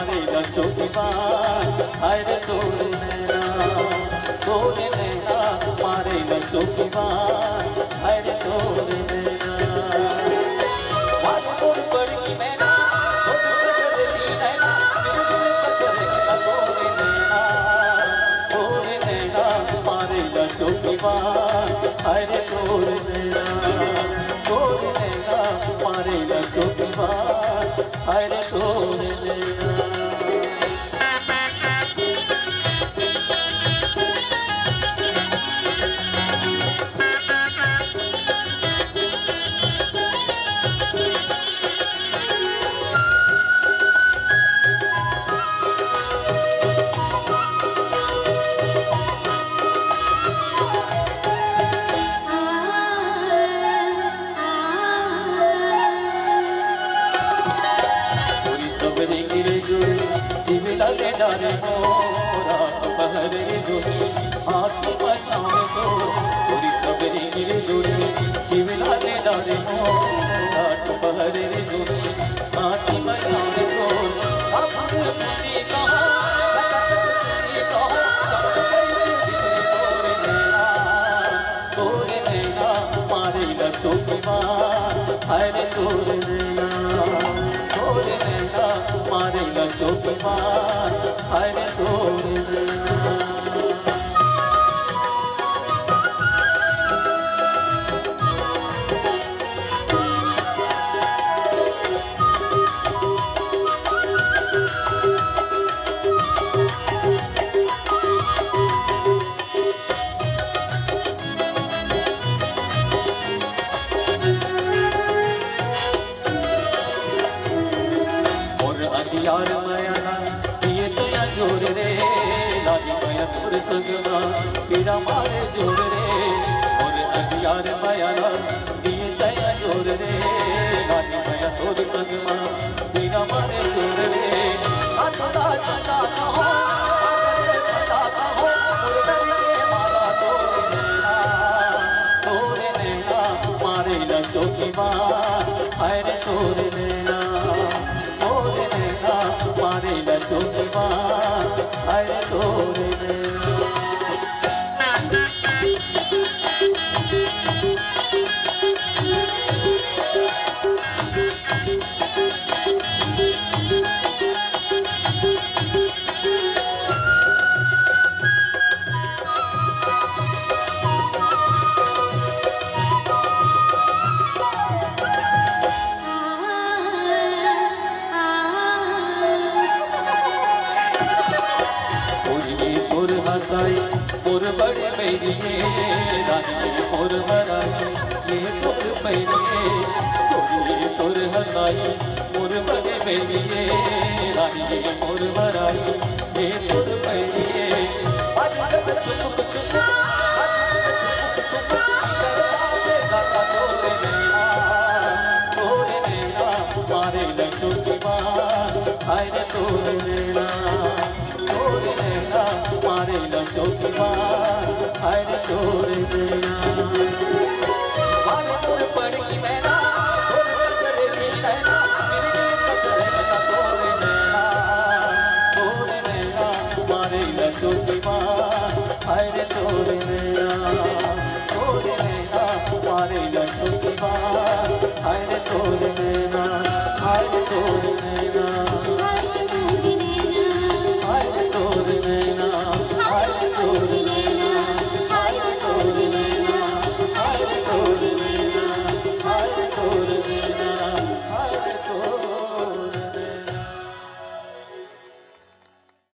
मारे लचो की बात हाय रे तोरे नैना मारे लचो की बात हाय रे तोरे नैना वाजपुर पड़ की मैना तोरे नैना मारे लचो की बात हाय रे तोरे नैना मारे लचो की बात हाय रे तोरे नैना डारे हो रात पहरे जोड़ी हाथ बचावे तो पूरी सबरी गिरे जोड़ी शिवला रे डारे हो रात पहरे जोड़ी हाथ बचावे तो अपने पुनी कहा तोरे नैना मारे लचो की बात हाय रे तोरे नैना मारे लचो की बात हाय रे तोरे नैना यार माया ये तो या जोर रे लाली माया तोर संगमा तेरा मारे जोर रे और यार माया ये तो या जोर रे लाली माया तोर संगमा तेरा मारे जोर रे आता चला हो पता हो और के माला तोरे नैना मारे लचो की बात हाय रे तोरे नैना मारे लचो की बात हाय रे तोरे नैना मोर बड़े पैरिए रानी मोर हराई ये तोर पैरिए छोड़िए तोर हराई मोर बड़े पैरिए रानी मोर हराई ये तोर पैरिए चुप चुप तोरे नैना मारे लचो की बात हाय रे तोरे नैना मारे लचो की बात हाय रे तोरे नैना वाजपुर पड़ की मैना तोरे नैना मारे लचो की बात हाय रे तोरे नैना मारे लचो की बात हाय रे तोरे नैना हाय रे तोरे नैना।